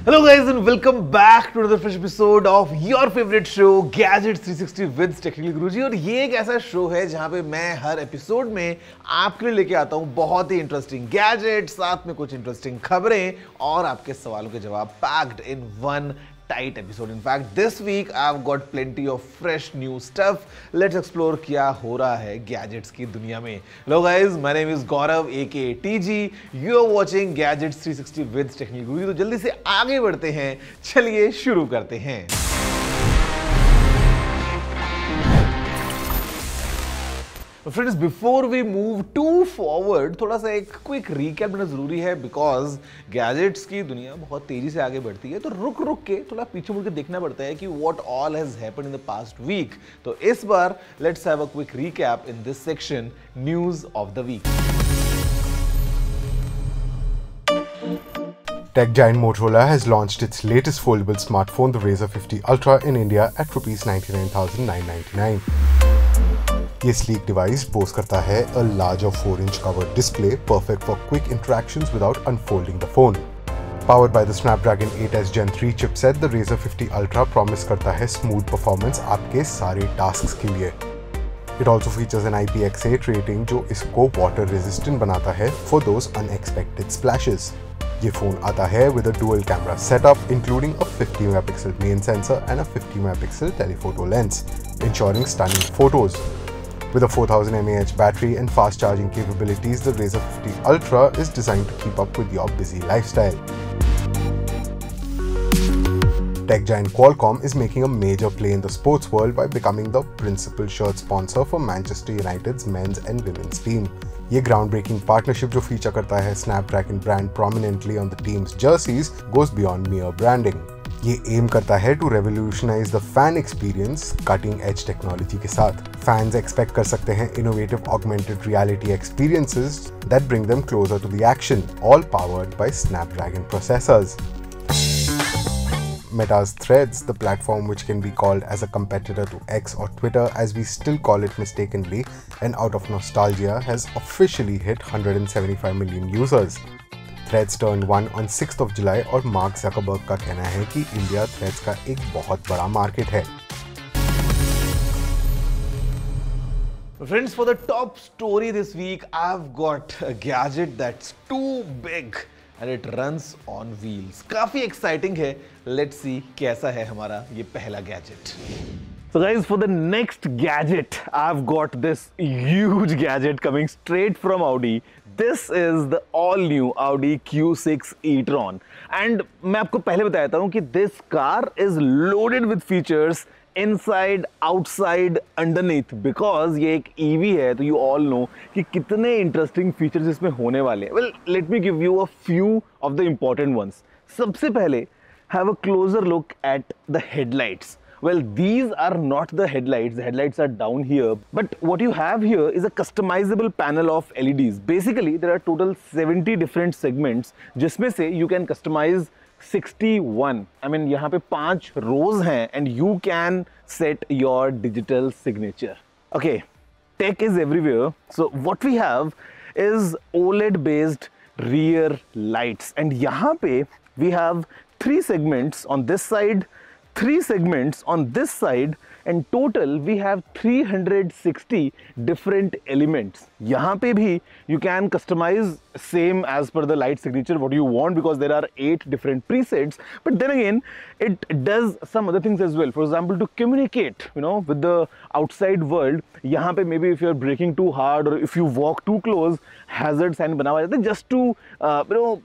Hello guys and welcome back to another fresh episode of your favorite show Gadgets 360 with Technical Guruji। और ये एक ऐसा show है जहां पे मैं हर एपिसोड में आपके लिए लेके आता हूं बहुत ही इंटरेस्टिंग गैजेट, साथ में कुछ इंटरेस्टिंग खबरें और आपके सवालों के जवाब packed in one tight episode. In fact, this week I've got plenty of fresh new stuff. Let's explore क्या हो रहा है gadgets की दुनिया में. Hello guys, my name is Gaurav aka TG. You are watching Gadgets 360 with Technical Guruji. तो जल्दी से आगे बढ़ते हैं, चलिए शुरू करते हैं. Friends, before we move to forward, थोड़ा सा एक क्विक रिकैप देना जरूरी है बिकॉज गैजेट्स की दुनिया बहुत तेजी से आगे बढ़ती है, तो रुक रुक के थोड़ा पीछे मुड़ के देखना पड़ता है कि what all has happened in the past week. तो इस बार let's have a quick recap in this section, news of the week. Tech giant Motorola has launched its latest foldable smartphone, the Razr 50 Ultra, in India at Rs 99,999. ये sleek device boast करता है a larger 4-inch covered display, perfect for quick interactions without unfolding the phone. Powered by the Snapdragon 8s Gen 3 chipset, the Razr 50 Ultra promise करता है smooth performance आपके सारे tasks के लिए. It also features an IPX8 rating जो इसको water resistant बनाता है for those unexpected splashes. ये फोन आता है with a dual camera setup including a 50 megapixel main sensor and a 50 megapixel telephoto lens, ensuring stunning photos. With a 4000 mAh battery and fast charging capabilities, the Razr 50 Ultra is designed to keep up with your busy lifestyle. Tech giant Qualcomm is making a major play in the sports world by becoming the principal shirt sponsor for Manchester United's men's and women's team. ये groundbreaking partnership जो feature करता है Snapdragon brand prominently on the team's jerseys goes beyond mere branding. ये aim करता है to revolutionize the fan experience cutting edge technology के साथ. Fans expect कर सकते हैं innovative augmented reality experiences that bring them closer to the action, all powered by Snapdragon processors. Meta's Threads, the platform which can be called as a competitor to X or Twitter as we still call it mistakenly and out of nostalgia, has officially hit 175 million users. Threads turned 1 on 6th of July और mark Zuckerberg का कहना है कि India Threads का एक बहुत बड़ा market है. Friends, for the top story this week, I've got a gadget that's too big and it runs on wheels. काफी exciting है. Let's see कैसा है हमारा ये पहला gadget. So guys, for the next gadget, I've got this huge gadget coming straight from Audi. This is the all-new Audi Q6 e-tron. And मैं आपको पहले बताया था कि this car is loaded with features inside, outside, underneath, because ये एक EV है, तो you all know कि कितने interesting features इसमें होने वाले हैं. Well, let me give you a few of the important ones. सबसे पहले, have a closer look at the headlights. Well, these are not the headlights. The headlights are down here. But what you have here is a customizable panel of LEDs. Basically, there are total 70 different segments, जिसमें से you can customize 61. I mean, यहाँ पे 5 rows हैं and you can set your digital signature. Okay, tech is everywhere. So what we have is OLED-based rear lights. And यहाँ पे we have 3 segments on this side, 3 segments on this side, and total we have 360 different elements. यहाँ पे भी you can customize same as per the light signature what you want because there are 8 different presets. But then again, it does some other things as well. For example, to communicate, with the outside world. यहाँ पे maybe if you're braking too hard or if you walk too close, hazard sign बना हुआ जाता है just to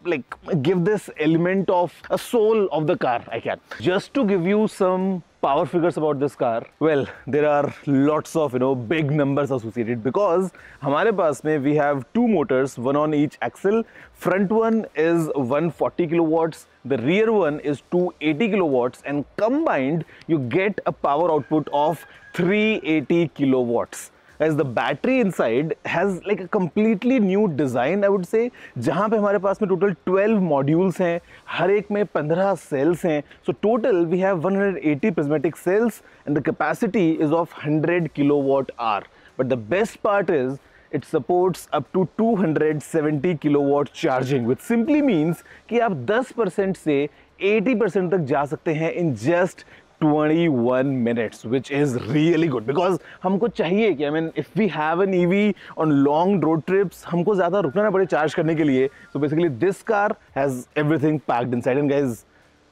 like give this element of a soul of the car. I can just to give you some power figures about this car. Well, there are lots of big numbers associated because हमारे पास में we have 2 motors, one on each axle. Front one is 140 kilowatts, the rear one is 280 kilowatts, and combined you get a power output of 380 kilowatts. As the battery inside has like a completely new design, I would say, जहाँ पे हमारे पास में total 12 modules हैं, हर एक में 15 cells हैं. So total we have 180 prismatic cells and the capacity is of 100 kilowatt hour. But the best part is it supports up to 270 kilowatt charging, which simply means कि आप 10% से 80% तक जा सकते हैं in just 21 minutes, which is really good because हमको चाहिए कि if we have an EV on long road trips, हमको ज़्यादा रुकना ना पड़े चार्ज करने के लिए. So basically this car has everything packed inside. And guys,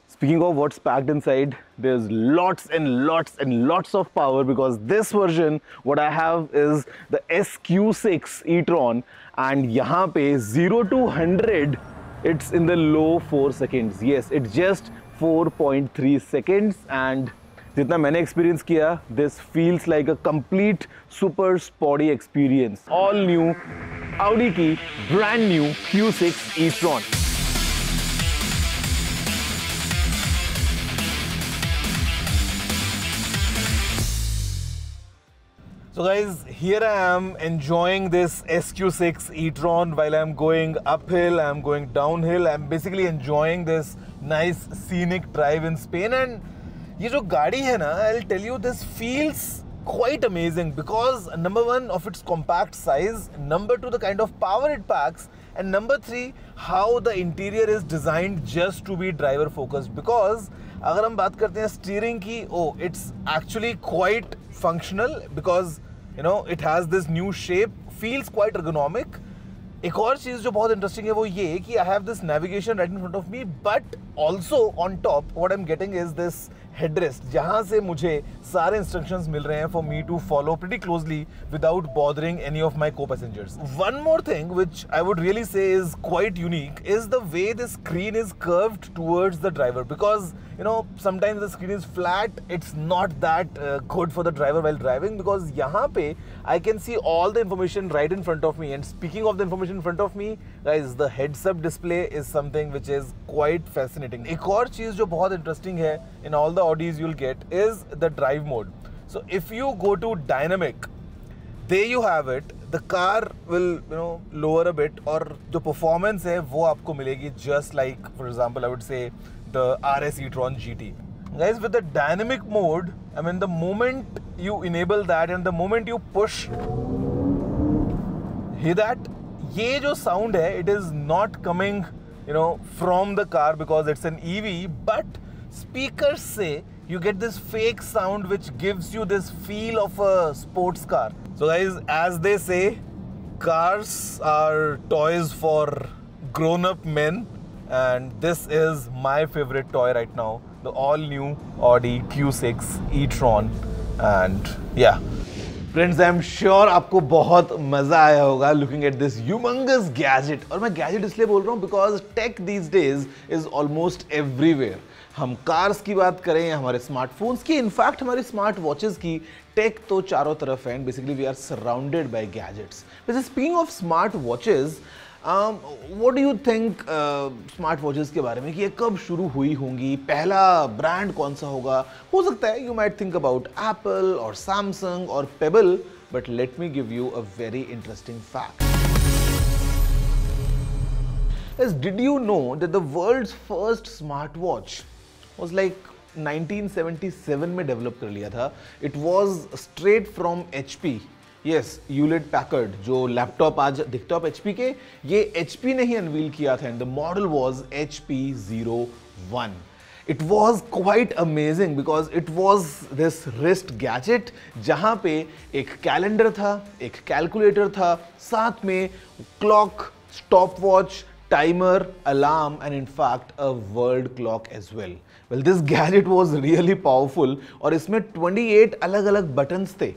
speaking of what's packed inside, there's lots and lots and lots of power because this version, what I have is the SQ6 e-tron, and यहाँ पे 0 to 100, it's in the low 4 seconds. Yes, it's just 4.3 seconds, and जितना मैंने experience किया, this feels like a complete super sporty experience. All new Audi की brand new Q6 e-tron. So guys, here I am enjoying this SQ6 e-tron while I'm going uphill, I'm going downhill, I'm basically enjoying this nice scenic drive in Spain. And ये जो गाड़ी है ना, I'll tell you, this feels quite amazing because number one, of its compact size, number two, the kind of power it packs, and number three, how the interior is designed just to be driver focused. Because अगर हम बात करते हैं steering की, oh, it's actually quite functional because you know it has this new shape, feels quite ergonomic. एक और चीज़ जो बहुत इंटरेस्टिंग है वो ये कि I have this navigation right in front of me, but also on top what I'm getting is this headrest जहाँ से मुझे सारे instructions मिल रहे हैं for me to follow pretty closely without bothering any of my co-passengers. One more thing which I would really say is quite unique is the way the screen is curved towards the driver, because you know sometimes the screen is flat, it's not that good for the driver while driving, because यहाँ पे I can see all the information right in front of me. And speaking of the information in front of me, guys, the heads-up display is something which is quite fascinating. एक और चीज़ जो बहुत interesting है in all the Audis you'll get is the drive mode. So if you go to dynamic, there you have it. The car will lower a bit, और जो performance है वो आपको मिलेगी just like, for example, I would say the RS e-tron GT. Guys, with the dynamic mode, I mean, the moment you enable that and the moment you push, hear that? ये जो sound है, it is not coming, from the car because it's an EV, but speakers say you get this fake sound which gives you this feel of a sports car. So guys, as they say, cars are toys for grown-up men, and this is my favorite toy right now, the all-new Audi Q6 e-tron. And yeah, friends, I'm sure आपको बहुत मजा आया होगा looking at this humongous gadget. और मैं gadget इसलिए बोल रहा हूँ because tech these days is almost everywhere. हम कार्स की बात करें या हमारे स्मार्टफोन्स की, इनफैक्ट हमारे स्मार्ट वॉचेस की, टेक तो चारों तरफ है, and basically we are surrounded by gadgets. वैसे speaking of smart watches, what do you think smart watches के बारे में कि ये कब शुरू हुई होंगी, पहला ब्रांड कौन सा होगा? हो सकता है you might think about Apple और सैमसंग और payable, but let me give you a very interesting fact. Did you know that the world's first smartwatch was like 1977 में डेवलप कर लिया था? It was straight from HP. Yes, Hewlett Packard, जो laptop आज दिखता है HP के, ये HP ने ही अनवील किया था, and the model was HP01. It was quite amazing because it was this wrist gadget जहाँ पे एक कैलेंडर था, एक कैलकुलेटर था, साथ में clock, stop watch, timer, alarm, and in fact a world clock as well. Well, this gadget was really powerful और इसमें 28 अलग-अलग buttons थे.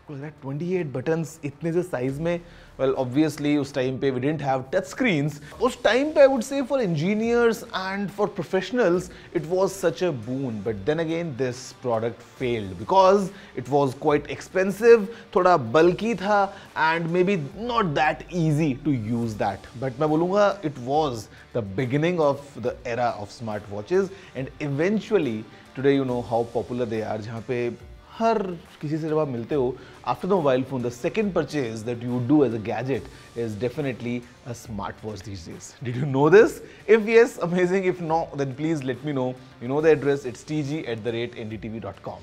28 buttons इतने से size में, well, obviously उस time पे we didn't have touch screens. उस time पे I would say for engineers and for professionals it was such a boon. But then again this product failed because it was quite expensive, थोड़ा bulky था, and maybe not that easy to use that. But मैं बोलूँगा it was the beginning of the era of smartwatches, and eventually today you know how popular they are. जहाँ पे हर किसी से जब आप मिलते हो, after the mobile phone, the second purchase that you do as a gadget is definitely a smartwatch these days. Did you know this? If yes, amazing. If not, then please let me know. You know the address. It's tg@ndtv.com.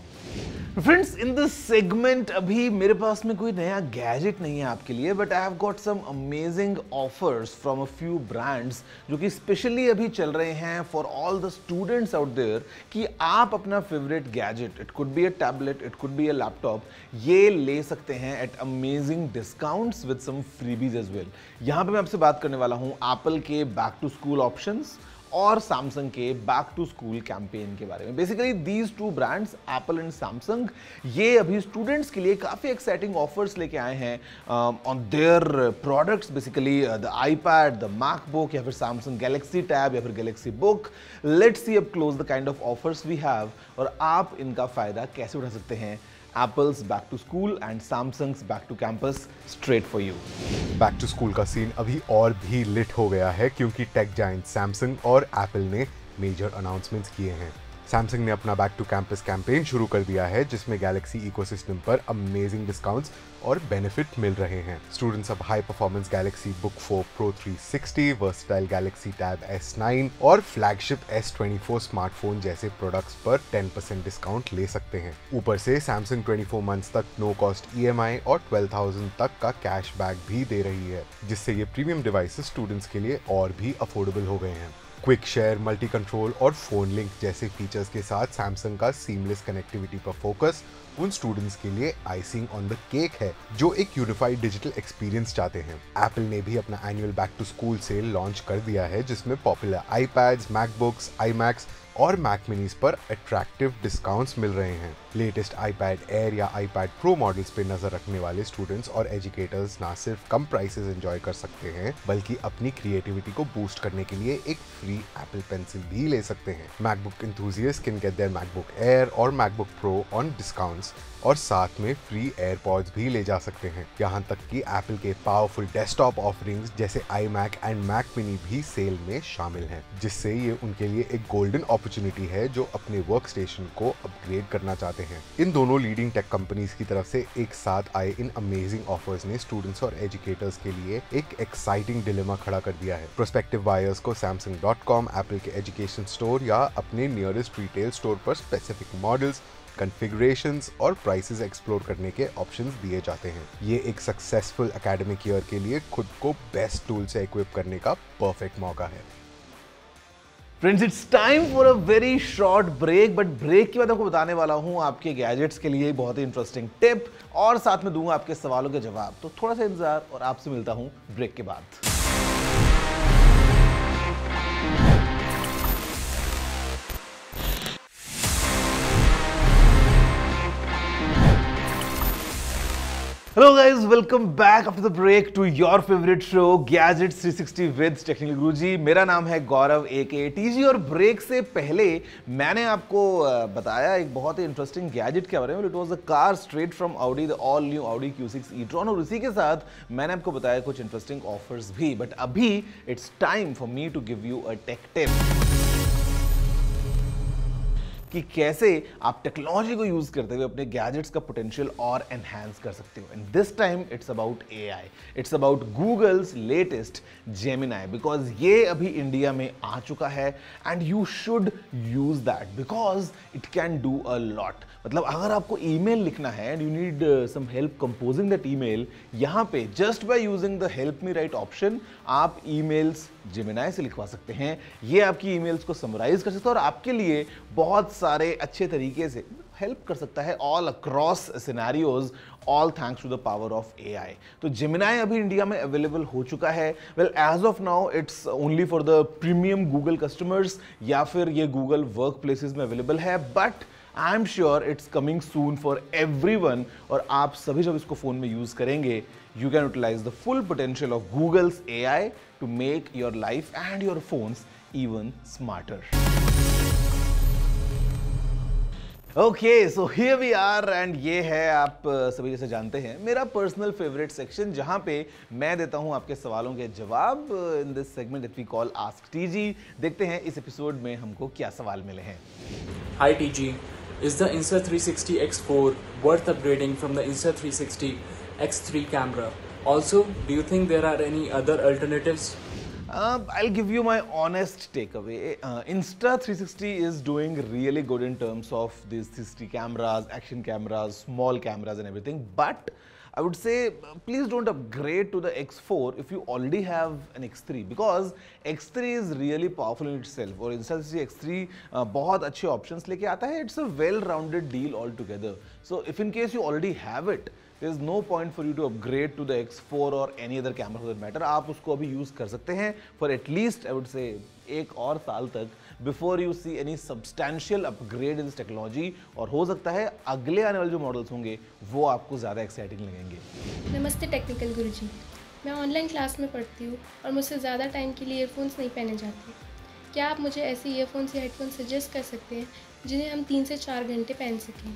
Friends, in this segment अभी मेरे पास में कोई नया gadget नहीं है आपके लिए, but I have got some amazing offers from a few brands जो कि स्पेशली अभी चल रहे हैं for all the students out there, कि आप अपना favourite gadget, it could be a tablet, it could be a laptop, ये ले सकते हैं at amazing discounts with some freebies as well. यहाँ पे मैं आपसे बात करने वाला हूँ एप्पल के बैक टू स्कूल ऑप्शंस और सैमसंग के बैक टू स्कूल कैंपेन के बारे में। Basically these two brands, Apple and Samsung, ये अभी स्टूडेंट्स के लिए काफ़ी एक्साइटिंग ऑफर्स लेके आए हैं on their products, basically the iPad, the MacBook, या फिर सैमसंग गैलेक्सी टैब, या फिर Galaxy Book. Let's see up close the kind of offers we have और आप इनका फायदा कैसे उठा सकते हैं। Apple's back to school and Samsung's back to campus, straight for you. Back to school का सीन अभी और भी लिट हो गया है क्योंकि टेक जायंट सैमसंग और एप्पल ने मेजर अनाउंसमेंट्स किए हैं। सैमसंग ने अपना बैक टू कैंपस कैंपेन शुरू कर दिया है जिसमें गैलेक्सी इकोसिस्टम पर अमेजिंग डिस्काउंट्स और बेनिफिट मिल रहे हैं। स्टूडेंट्स अब high performance Galaxy book 4 pro 360, versatile Galaxy tab S9 और फ्लैगशिप S24 स्मार्टफोन जैसे प्रोडक्ट्स पर 10% डिस्काउंट ले सकते हैं। ऊपर से सैमसंग 24 मंथ्स तक नो कॉस्ट EMI और 12,000 तक का कैशबैक भी दे रही है, जिससे ये प्रीमियम डिवाइसेस स्टूडेंट्स के लिए और भी अफोर्डेबल हो गए हैं। क्विक शेयर, मल्टी कंट्रोल और फोन लिंक जैसे फीचर्स के साथ सैमसंग का सीमलेस कनेक्टिविटी पर फोकस उन स्टूडेंट्स के लिए आइसिंग ऑन द केक है जो एक यूनिफाइड डिजिटल एक्सपीरियंस चाहते हैं। एप्पल ने भी अपना annual back to school sale launch कर दिया है जिसमें पॉपुलर आईपैड्स, मैकबुक्स, iMacs और मैक मिनीज पर अट्रैक्टिव डिस्काउंट्स मिल रहे हैं। लेटेस्ट आईपैड एयर या आईपैड प्रो मॉडल्स पे नजर रखने वाले स्टूडेंट्स और एजुकेटर्स ना सिर्फ कम प्राइसेस एंजॉय कर सकते हैं बल्कि अपनी क्रिएटिविटी को बूस्ट करने के लिए एक फ्री एप्पल पेंसिल भी ले सकते हैं। MacBook enthusiast can get their MacBook Air और मैकबुक प्रो ऑन डिस्काउंट्स और साथ में फ्री एयरपॉड्स भी ले जा सकते हैं। यहाँ तक कि एप्पल के पावरफुल डेस्कटॉप ऑफरिंग्स जैसे iMac एंड मैक मिनी भी सेल में शामिल हैं, जिससे ये उनके लिए एक गोल्डन अपॉर्चुनिटी है जो अपने वर्क स्टेशन को अपग्रेड करना चाहते हैं। इन दोनों लीडिंग टेक कंपनीज की तरफ से एक साथ आए इन अमेजिंग ऑफर्स ने स्टूडेंट्स और एजुकेटर्स के लिए एक एक्साइटिंग डिलेमा खड़ा कर दिया है। प्रोस्पेक्टिव बायर्स को Samsung.com, एप्पल के एजुकेशन स्टोर या अपने नियरेस्ट रिटेल स्टोर पर स्पेसिफिक मॉडल्स, कॉन्फ़िगरेशंस और प्राइसेस एक्सप्लोर करने के ऑप्शंस दिए जाते हैं। ये एक सक्सेसफुल एकेडमिक ईयर के लिए खुद को बेस्ट टूल से इक्विप करने का परफेक्ट मौका है। Friends, it's time for a very short break, but break के बाद आपको बताने वाला हूं आपके गैजेट्स के लिए बहुत ही इंटरेस्टिंग टिप और साथ में दूंगा आपके सवालों के जवाब। तो थोड़ा सा इंतजार और आपसे मिलता हूं ब्रेक के बाद। Hello guys, welcome back after the break to your favorite show Gadgets 360 with Technical Guruji। मेरा नाम है गौरव aka TG और ब्रेक से पहले मैंने आपको बताया एक बहुत ही इंटरेस्टिंग गैजेट के बारे में। It was a car straight from Audi, the all new Audi Q6 e-tron, और उसी के साथ मैंने आपको बताया कुछ इंटरेस्टिंग ऑफर्स भी। बट अभी it's time for me to give you a tech tip कि कैसे आप टेक्नोलॉजी को यूज करते हुए अपने गैजेट्स का पोटेंशियल और एनहांस कर सकते हो। And this time it's about AI, it's about Google's latest Gemini, because ये अभी इंडिया में आ चुका है and you should use that because it can do a lot. मतलब अगर आपको ईमेल लिखना है and you need some help composing that email, यहाँ पे just by using the help me write option आप ईमेल्स जेमिनाई से लिखवा सकते हैं। ये आपकी ईमेल्स को समराइज कर सकता है और आपके लिए बहुत सारे अच्छे तरीके से हेल्प कर सकता है all across scenarios, all thanks to the power of AI। तो जेमिनाई अभी इंडिया में अवेलेबल हो चुका है। Well, as of now it's only for the premium Google customers या फिर ये गूगल वर्क प्लेसेस में अवेलेबल है, but I am sure it's coming soon for everyone. और आप सभी जब इसको फोन में यूज करेंगे, you can utilize the full potential of Google's AI to make your life and your phones even smarter. Okay, so here we are and ये है, आप सभी जैसे जानते हैं, मेरा पर्सनल फेवरेट सेक्शन जहां पे मैं देता हूं आपके सवालों के जवाब in this segment that we call ask TG। देखते हैं इस एपिसोड में हमको क्या सवाल मिले हैं। Hi TG, is the Insta360 X4 worth upgrading from the Insta360 X3 camera? Also, do you think there are any other alternatives? I'll give you my honest takeaway. Insta360 is doing really good in terms of these 360 cameras, action cameras, small cameras and everything. But I would say please don't upgrade to the X4 if you already have an X3, because X3 is really powerful in itself. और Insta360 X3 बहुत अच्छे options लेके आता है. It's a well-rounded deal altogether. So if in case you already have it, there is no point for you to upgrade to the X4 or any other camera for that matter. आप उसको अभी use कर सकते हैं for at least I would say 1 और साल तक before you see any substantial upgrade in this technology. और हो सकता है अगले आने वाले जो मॉडल्स होंगे वो आपको ज़्यादा एक्साइटिंग लगेंगे. नमस्ते टेक्निकल गुरुजी, मैं ऑनलाइन क्लास में पढ़ती हूँ और मुझसे ज़्यादा टाइम के लिए ईयरफोन्स नहीं पहने जाते. क्या आप मुझे ऐसे ईयरफोन्स या हेडफोन्स सजेस्ट कर सकते हैं जिन्हें हम 3 से 4 घंटे पहन सकें?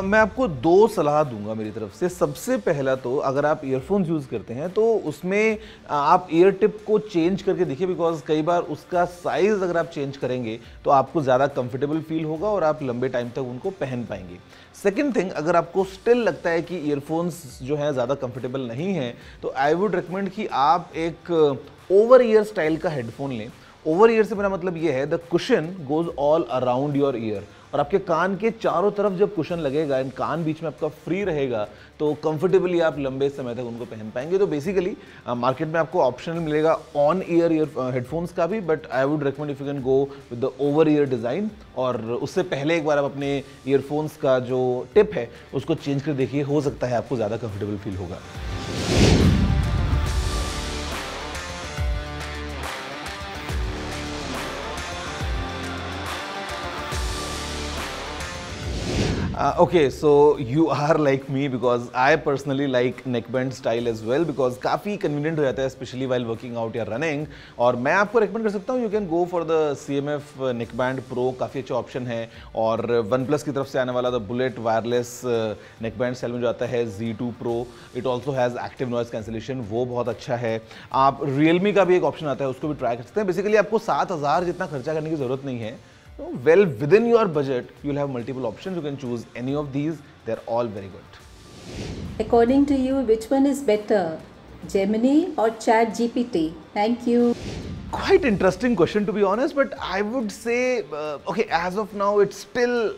मैं आपको 2 सलाह दूंगा मेरी तरफ से. सबसे पहला तो अगर आप ईयरफोन्स यूज़ करते हैं तो उसमें आप ईयर टिप को चेंज करके देखिए, बिकॉज कई बार उसका साइज़ अगर आप चेंज करेंगे तो आपको ज़्यादा कंफर्टेबल फील होगा और आप लंबे टाइम तक उनको पहन पाएंगे. सेकेंड थिंग, अगर आपको स्टिल लगता है कि ईयरफोन्स जो हैं ज़्यादा कंफर्टेबल नहीं हैं तो आई वुड रिकमेंड कि आप एक ओवर ईयर स्टाइल का हेडफोन लें. ओवर ईयर से मेरा मतलब ये है the cushion goes all around your year, और आपके कान के चारों तरफ जब कुशन लगेगा एंड कान बीच में आपका फ्री रहेगा तो कंफर्टेबली आप लंबे समय तक उनको पहन पाएंगे. तो बेसिकली मार्केट में आपको ऑप्शनल मिलेगा ऑन ईयर हेडफोन्स का भी, but I would recommend if you can go with the over year design. और उससे पहले एक बार आप अपने ईयरफोन्स का जो टिप है उसको चेंज कर देखिए, हो सकता है आपको ज़्यादा कंफर्टेबल फील होगा. Okay, so you are like me because I personally like neckband style as well because काफ़ी convenient हो जाता है especially while working out या running. और मैं आपको recommend कर सकता हूँ you can go for the CMF neckband Pro, काफ़ी अच्छा option है. और OnePlus की तरफ से आने वाला the Bullet wireless neckband style में जो आता है Z2 Pro, it also has active noise cancellation, वो बहुत अच्छा है. आप Realme का भी एक option आता है, उसको भी try कर सकते हैं. Basically आपको 7,000 जितना खर्चा करने की ज़रूरत नहीं है. Well, within your budget, you'll have multiple options. You can choose any of these. They're all very good. According to you, which one is better, Gemini or ChatGPT? Thank you. Quite interesting question, to be honest. But I would say, okay, as of now, it's still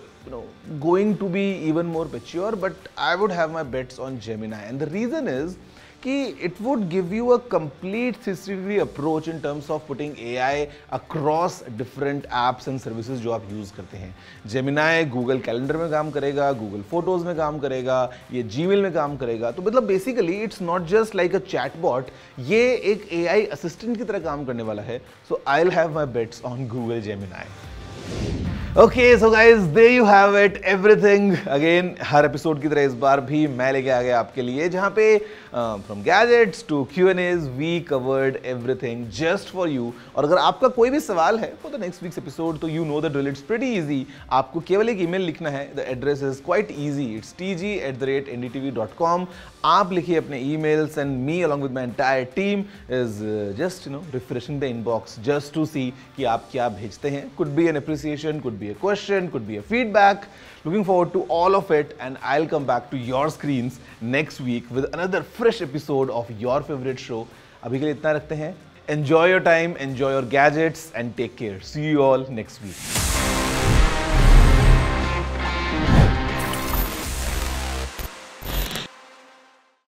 going to be even more mature. But I would have my bets on Gemini, and the reason is कि it would give you a complete 360-degree approach in terms of putting AI across different apps and services जो आप use करते हैं. Gemini Google Calendar में काम करेगा, Google Photos में काम करेगा, ये Gmail में काम करेगा. तो मतलब basically it's not just like a chatbot, ये एक AI assistant की तरह काम करने वाला है. So I'll have my bets on Google Gemini. Okay, so guys, there you have it, everything. Again, her episode की तरह इस बार भी मैं लेके आ गया आपके लिए, जहाँ पे from gadgets to Q&As, we covered everything just for you. और अगर आपका कोई भी सवाल है for the next week's episode, तो you know the drill, it's pretty easy. आपको केवल एक email लिखना है. The address is quite easy. It's tg@ndtv.com. आप लिखिए अपने emails and me along with my entire team is just refreshing the inbox just to see कि आप क्या भेजते हैं. Could be an appreciation, could be a question, could be a feedback. Looking forward to all of it, and I'll come back to your screens next week with another fresh episode of your favorite show. अभी के लिए इतना रखते हैं. Enjoy your time, enjoy your gadgets, and take care. See you all next week.